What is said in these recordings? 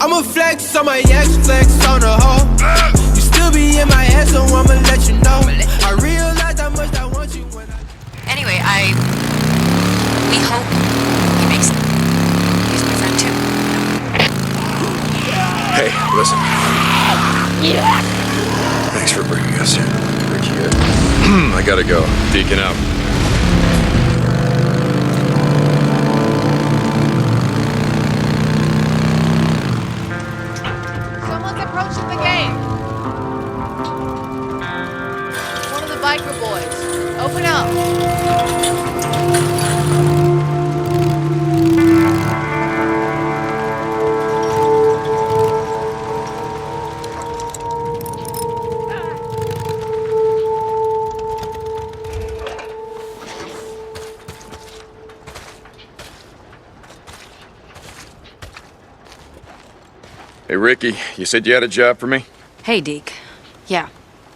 I'ma flex on my ex, flex on the hoe. You still be in my head, so I'ma let you know. I realize how much I want you when Anyway, we hope he makes it. He's my friend too. Hey, listen. Thanks for bringing us in. I gotta go. Deacon out. Someone's approaching the gate. One of the biker boys. Open up. Hey, Ricky, you said you had a job for me? Hey, Deke. Yeah.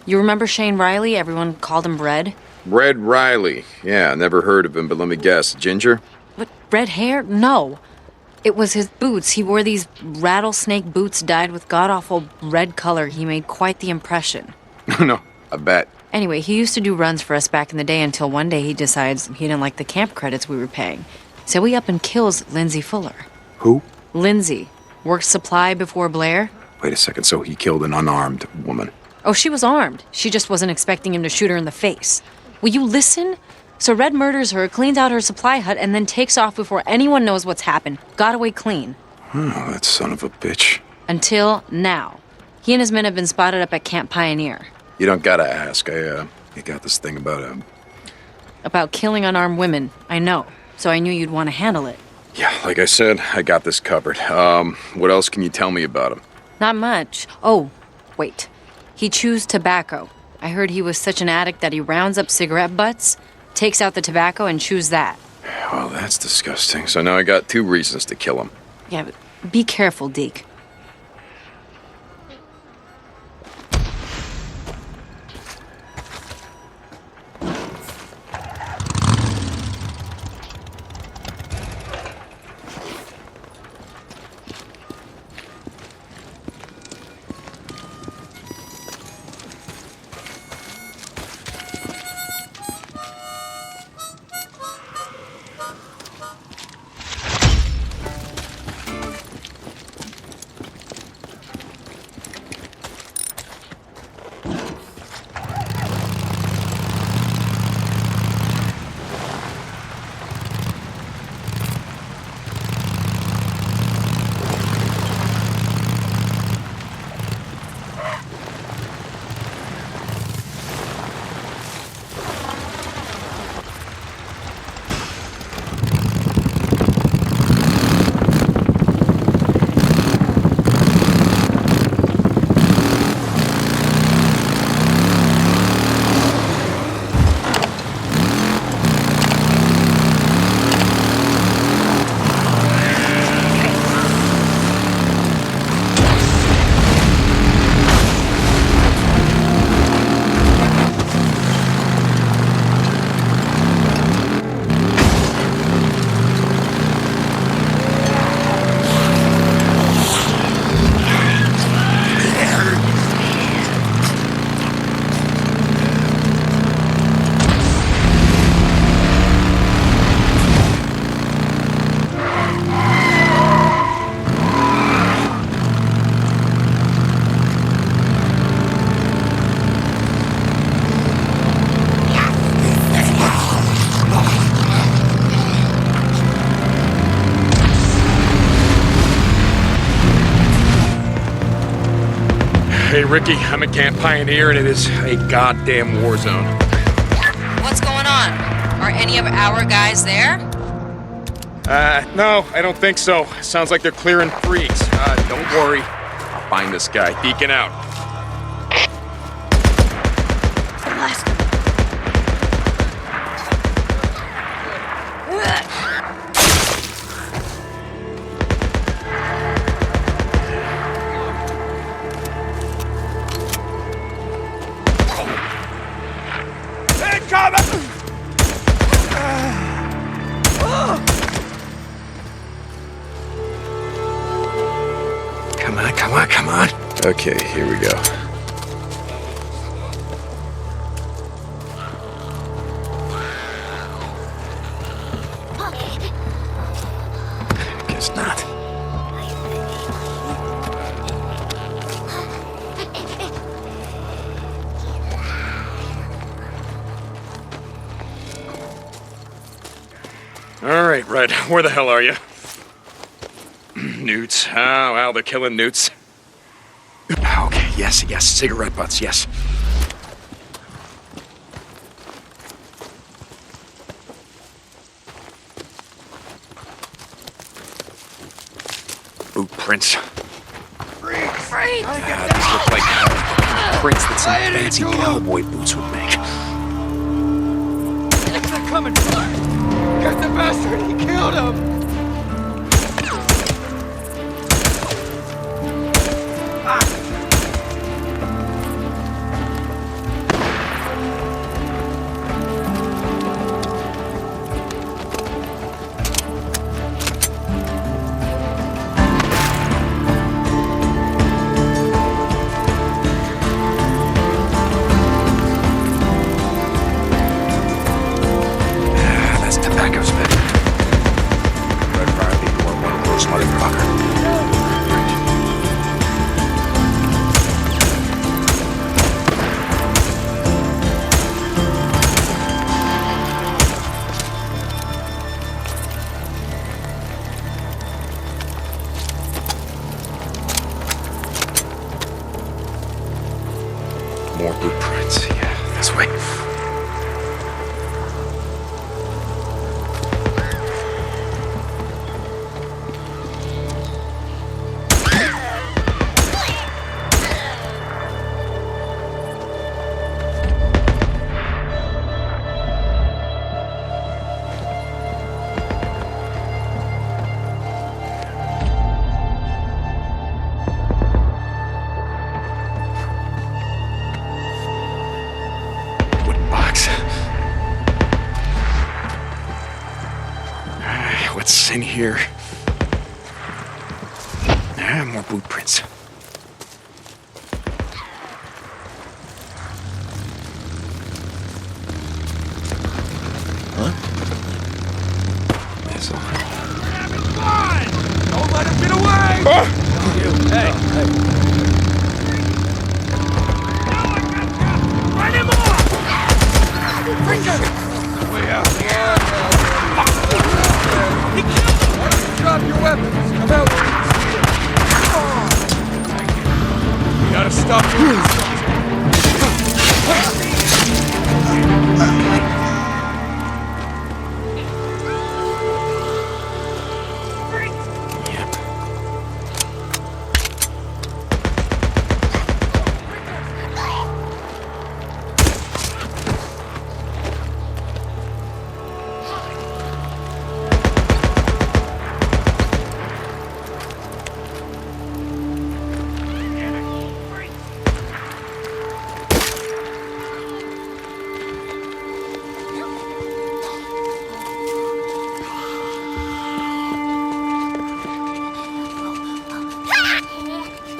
You remember Shane Riley? Everyone called him Red? Red Riley. Yeah, never heard of him, but let me guess. Ginger? What, red hair? No. It was his boots. He wore these rattlesnake boots dyed with god-awful red color. He made quite the impression. No, I bet. Anyway, he used to do runs for us back in the day until one day he decides he didn't like the camp credits we were paying. So he up and kills Lindsay Fuller. Who? Lindsay. Worked supply before Blair. Wait a second, so he killed an unarmed woman. Oh, she was armed. She just wasn't expecting him to shoot her in the face. Will you listen? So Red murders her, cleans out her supply hut, and then takes off before anyone knows what's happened. Got away clean. Oh, that son of a bitch. Until now. He and his men have been spotted up at Camp Pioneer. You don't gotta ask. I got this thing About killing unarmed women, I know. So I knew you'd want to handle it. Yeah, like I said, I got this covered. What else can you tell me about him? Not much. Oh, wait. He chews tobacco. I heard he was such an addict that he rounds up cigarette butts, takes out the tobacco, and chews that. Well, that's disgusting. So now I got 2 reasons to kill him. Yeah, but be careful, Deke. Hey, Ricky, I'm at Camp Pioneer, and it is a goddamn war zone. What's going on? Are any of our guys there? No, I don't think so. Sounds like they're clearing freaks. Don't worry. I'll find this guy. Deacon out. Okay, here we go. Guess not. All right, Red, where the hell are you? Newts. Oh, well, they're killing newts. Okay, yes, cigarette butts, yes. Boot prints. Freak! These look like prints that some fancy cowboy boots would make. They're coming! Get the bastard! He killed him! That's tobacco spit. Red Fire people are one gross motherfucker. More blueprints. Yeah, this way. Wooden box. What's in here? More blueprints. Huh? This'll... Don't let him get away! Hey! Run him off! Bring him! Way out. He killed him! Why don't you drop your weapons? Come out when you see him. We gotta stop doing this.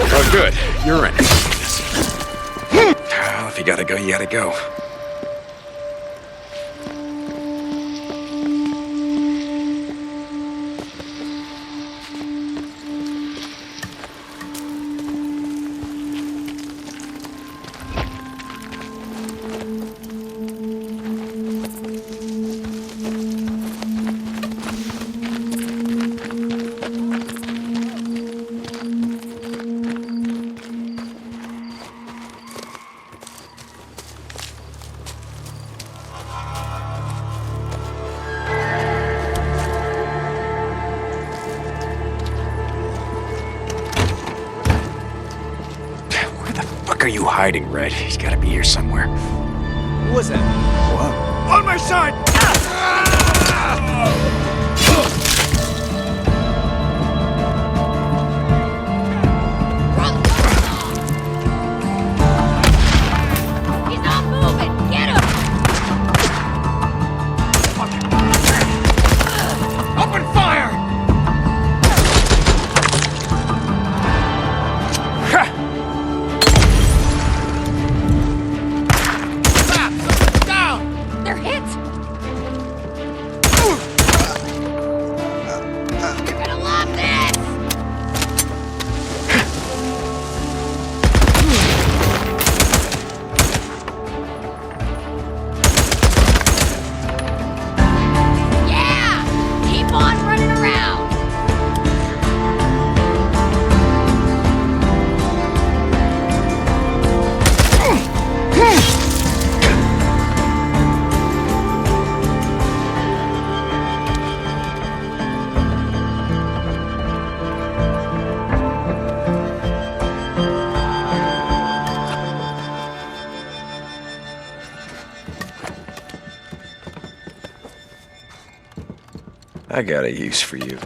Oh, good. You're in. Well, if you gotta go, you gotta go. Are you hiding, Red? He's gotta be here somewhere. Who was that? What? On my side! He's not moving! Get him! Open fire! I got a use for you.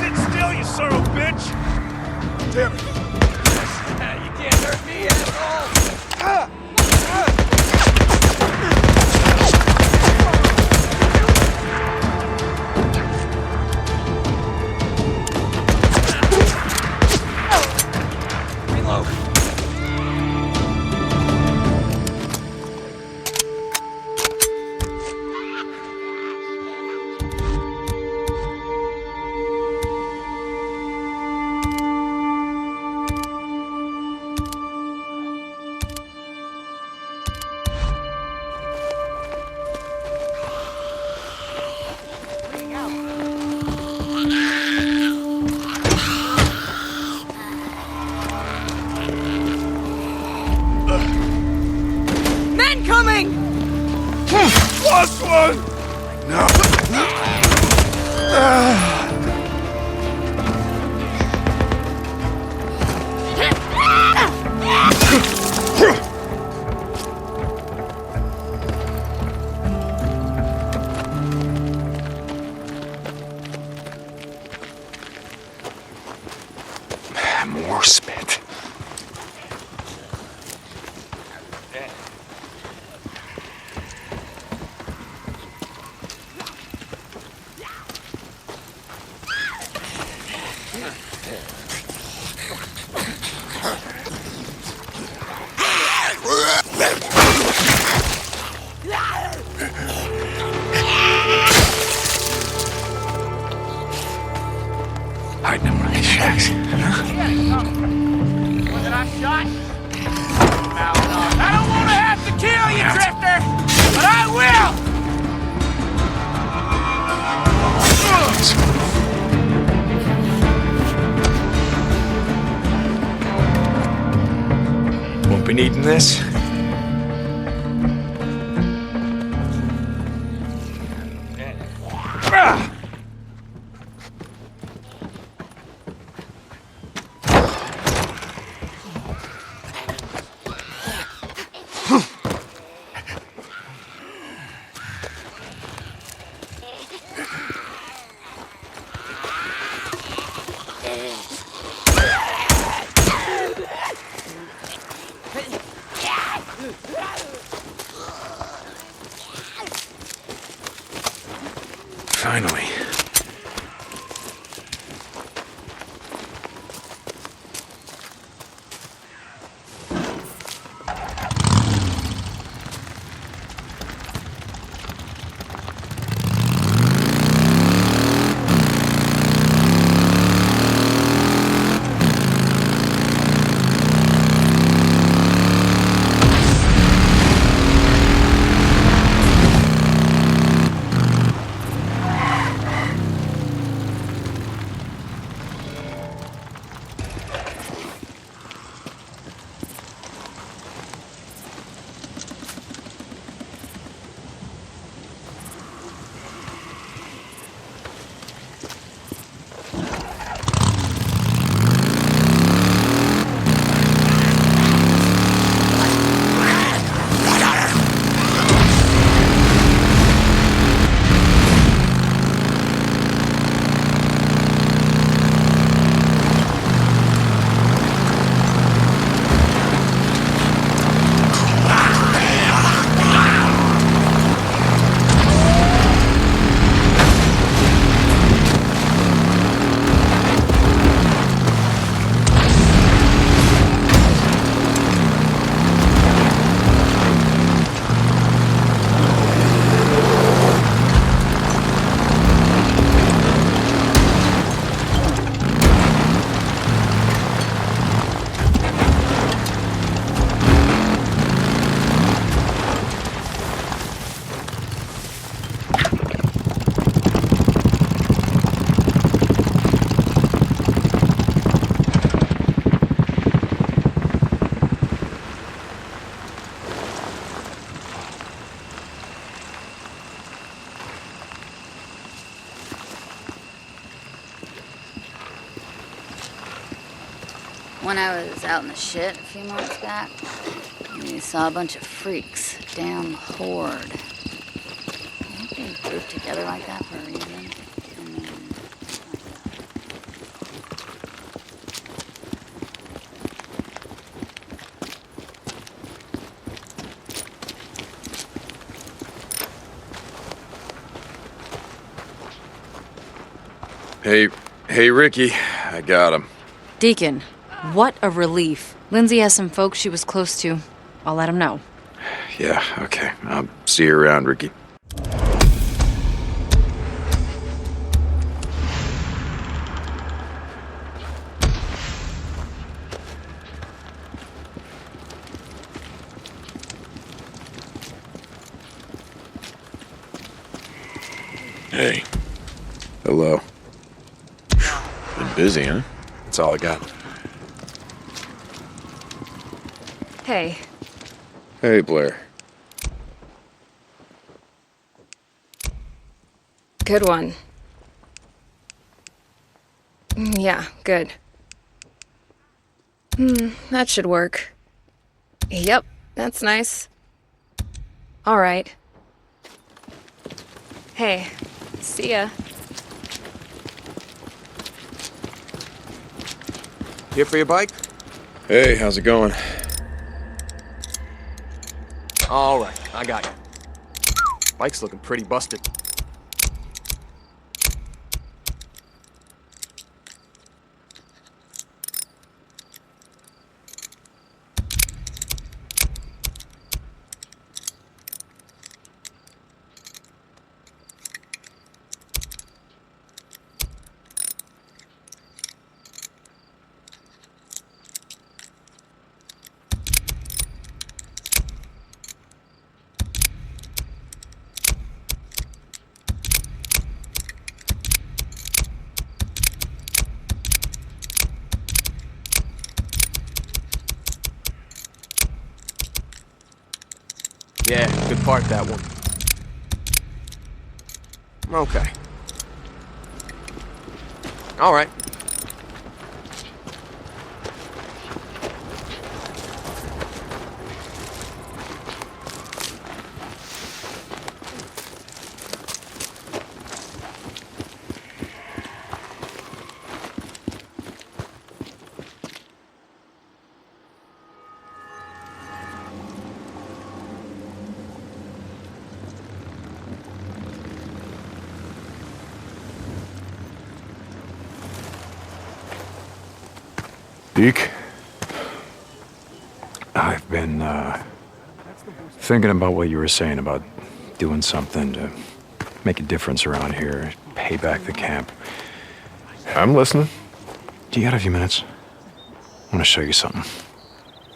Sit still, you son of a bitch! Damn it. You can't hurt me, asshole! Reload. Men coming! Lost one! No. More spit. Hiding in one of these shacks. Wasn't I shot? No. I don't want to have to kill you, Drifter! But I will! Won't be needing this. Finally. When I was out in the shit a few months back, we saw a bunch of freaks. Damn horde. I think they grouped together like that for a reason. I mean, Hey, Ricky. I got him. Deacon, what a relief. Lindsay has some folks she was close to. I'll let him know. Yeah, okay. I'll see you around, Ricky. Hey, Hello. been busy, huh? That's all I got. Hey, Hey, Blair. good one. Yeah, good. That should work. Yep, that's nice. All right. Hey, see ya. Here for your bike? Hey, how's it going? All right, I got you. Bike's looking pretty busted. Yeah, good part, that one. Okay. All right. Deke? I've been, thinking about what you were saying about doing something to make a difference around here, pay back the camp. I'm listening. Do you got a few minutes? I want to show you something.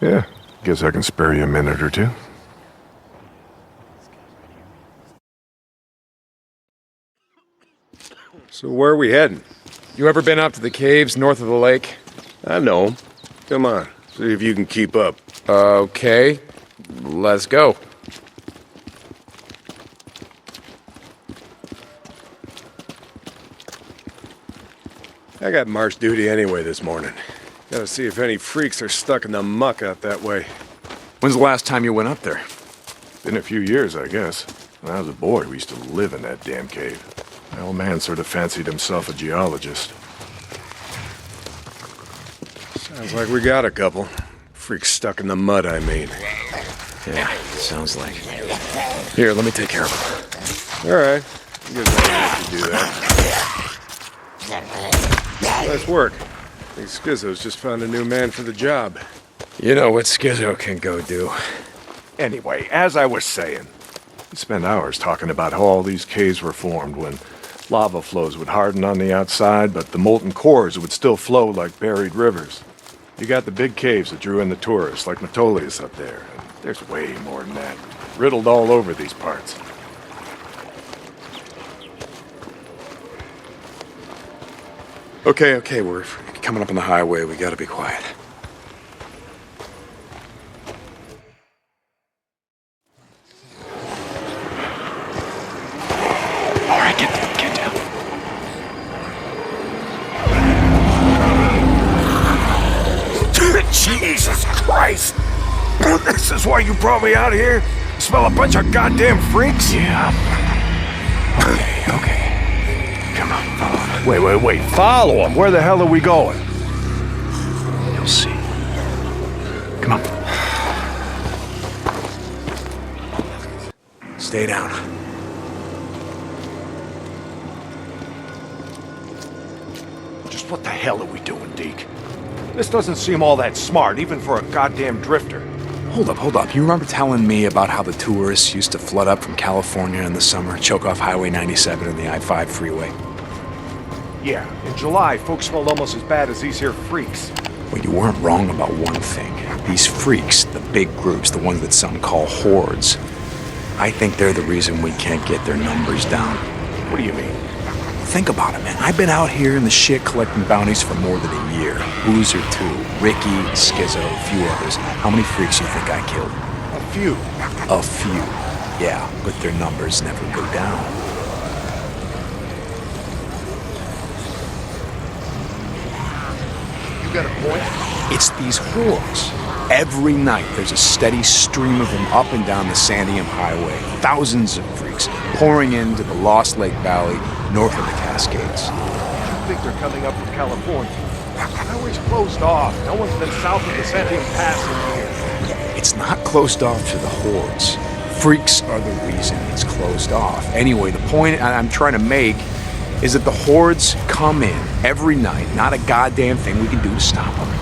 Yeah, guess I can spare you a minute or two. So where are we heading? You ever been up to the caves north of the lake? I know 'em. Come on, see if you can keep up. Okay, let's go. I got march duty anyway this morning. Gotta see if any freaks are stuck in the muck out that way. When's the last time you went up there? Been a few years, I guess. When I was a boy, we used to live in that damn cave. My old man sort of fancied himself a geologist. Sounds like we got a couple. Freaks stuck in the mud, I mean. Yeah, sounds like. Here, let me take care of him. All right. You guys don't have to do that. Nice work. I think Schizo's just found a new man for the job. You know what Schizo can go do. Anyway, as I was saying, we spent hours talking about how all these caves were formed when lava flows would harden on the outside, but the molten cores would still flow like buried rivers. You got the big caves that drew in the tourists, like Metolius up there. And there's way more than that, riddled all over these parts. Okay, we're coming up on the highway. We gotta be quiet. All right, get down. This is why you brought me out here? Smell a bunch of goddamn freaks? Yeah. Okay. Come on, follow me. Wait. Follow him. Where the hell are we going? You'll see. Come on. Stay down. Just what the hell are we doing, Deke? This doesn't seem all that smart, even for a goddamn drifter. Hold up. You remember telling me about how the tourists used to flood up from California in the summer, choke off Highway 97 and the I-5 freeway? Yeah, in July, folks smelled almost as bad as these here freaks. Well, you weren't wrong about one thing. These freaks, the big groups, the ones that some call hordes, I think they're the reason we can't get their numbers down. What do you mean? Think about it, man. I've been out here in the shit collecting bounties for more than a year. Boozer, too. Ricky, Skizzo, a few others. How many freaks do you think I killed? A few. A few. Yeah, but their numbers never go down. You got a point? It's these hordes. Every night, there's a steady stream of them up and down the Sandium Highway. Thousands of freaks pouring into the Lost Lake Valley north of the Cascades. I think they're coming up from California. Highway's closed off. No one's been south of the Sandium Pass in years. It's not closed off to the hordes. Freaks are the reason it's closed off. Anyway, the point I'm trying to make is that the hordes come in every night. Not a goddamn thing we can do to stop them.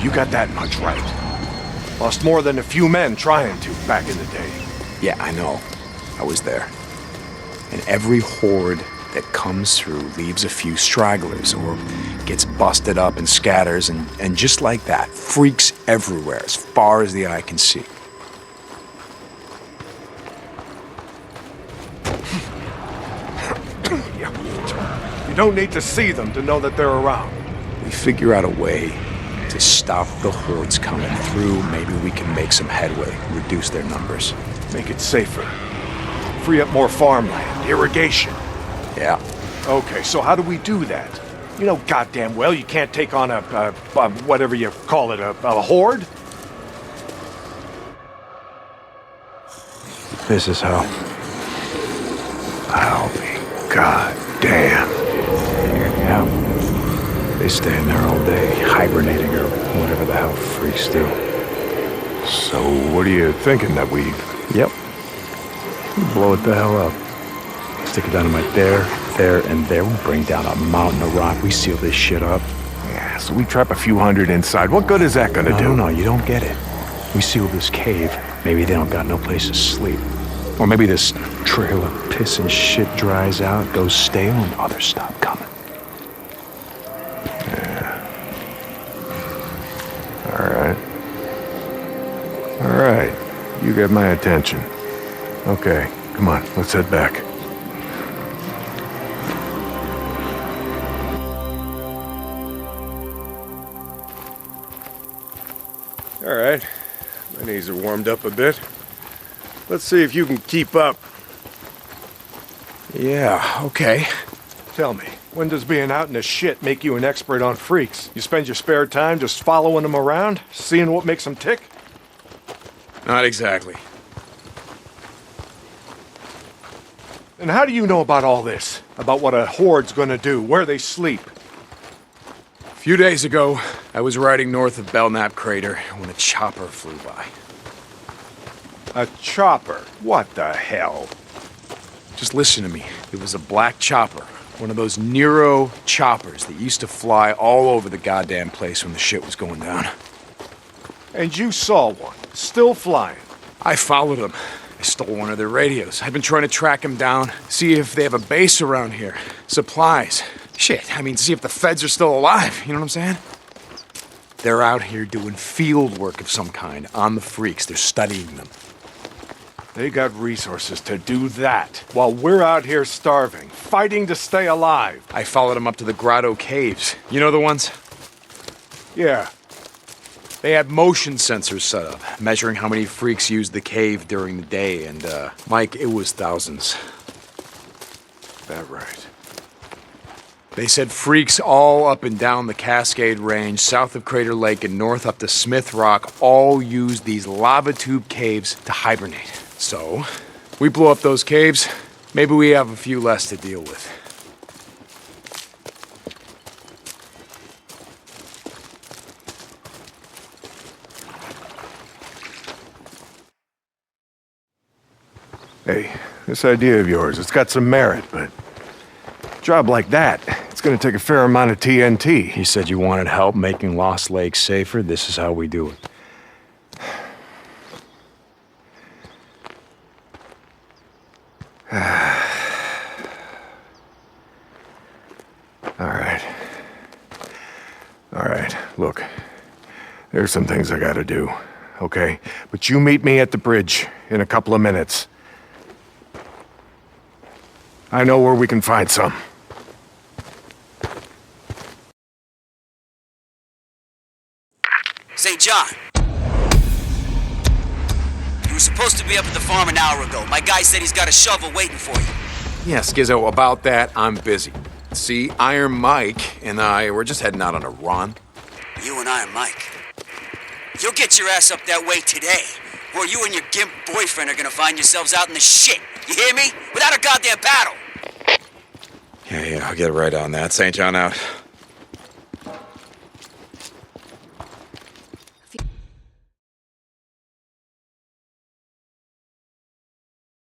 You got that much right. Lost more than a few men trying to back in the day. Yeah, I know. I was there. And every horde that comes through leaves a few stragglers or gets busted up and scatters, and just like that, freaks everywhere as far as the eye can see. You don't need to see them to know that they're around. We figure out a way to stop the hordes coming through. Maybe we can make some headway, reduce their numbers. Make it safer. Free up more farmland, irrigation. Yeah. Okay, so how do we do that? You know goddamn well you can't take on a whatever you call it, a horde? This is how. I'll be goddamn. Yeah. They stay in there all day, hibernating or whatever the hell freaks do. So what are you thinking, that we... Yep. Blow it the hell up. Stick it dynamite there, and there. We bring down a mountain of rock. We seal this shit up. Yeah, so we trap a few hundred inside. What good is that gonna do? No, you don't get it. We seal this cave. Maybe they don't got no place to sleep. Or maybe this trail of piss and shit dries out, goes stale, and others stop coming. All right, you got my attention. Okay, come on, let's head back. All right, my knees are warmed up a bit. Let's see if you can keep up. Yeah, okay. Tell me, when does being out in the shit make you an expert on freaks? You spend your spare time just following them around, seeing what makes them tick? Not exactly. And how do you know about all this? About what a horde's gonna do, where they sleep? A few days ago, I was riding north of Belknap Crater when a chopper flew by. A chopper? What the hell? Just listen to me. It was a black chopper. One of those Nero choppers that used to fly all over the goddamn place when the shit was going down. And you saw one, still flying. I followed them. I stole one of their radios. I've been trying to track them down, see if they have a base around here. Supplies. Shit, I mean, see if the feds are still alive, you know what I'm saying? They're out here doing field work of some kind on the freaks. They're studying them. They got resources to do that, while we're out here starving, fighting to stay alive. I followed them up to the Grotto Caves. You know the ones? Yeah. They had motion sensors set up, measuring how many freaks used the cave during the day, and, Mike, it was thousands. That right. They said freaks all up and down the Cascade Range, south of Crater Lake and north up to Smith Rock, all used these lava tube caves to hibernate. So, we blow up those caves, maybe we have a few less to deal with. Hey, this idea of yours, it's got some merit, but a job like that, it's gonna take a fair amount of TNT. You said you wanted help making Lost Lake safer. This is how we do it. All right, look, there's some things I gotta do, okay? But you meet me at the bridge in a couple of minutes. I know where we can find some. St. John. You were supposed to be up at the farm an hour ago. My guy said he's got a shovel waiting for you. Yeah, Skizzo, about that, I'm busy. See, Iron Mike and I, we're just heading out on a run. You and Iron Mike. You'll get your ass up that way today, or you and your gimp boyfriend are gonna find yourselves out in the shit. You hear me? Without a goddamn paddle. Yeah, I'll get right on that. St. John out.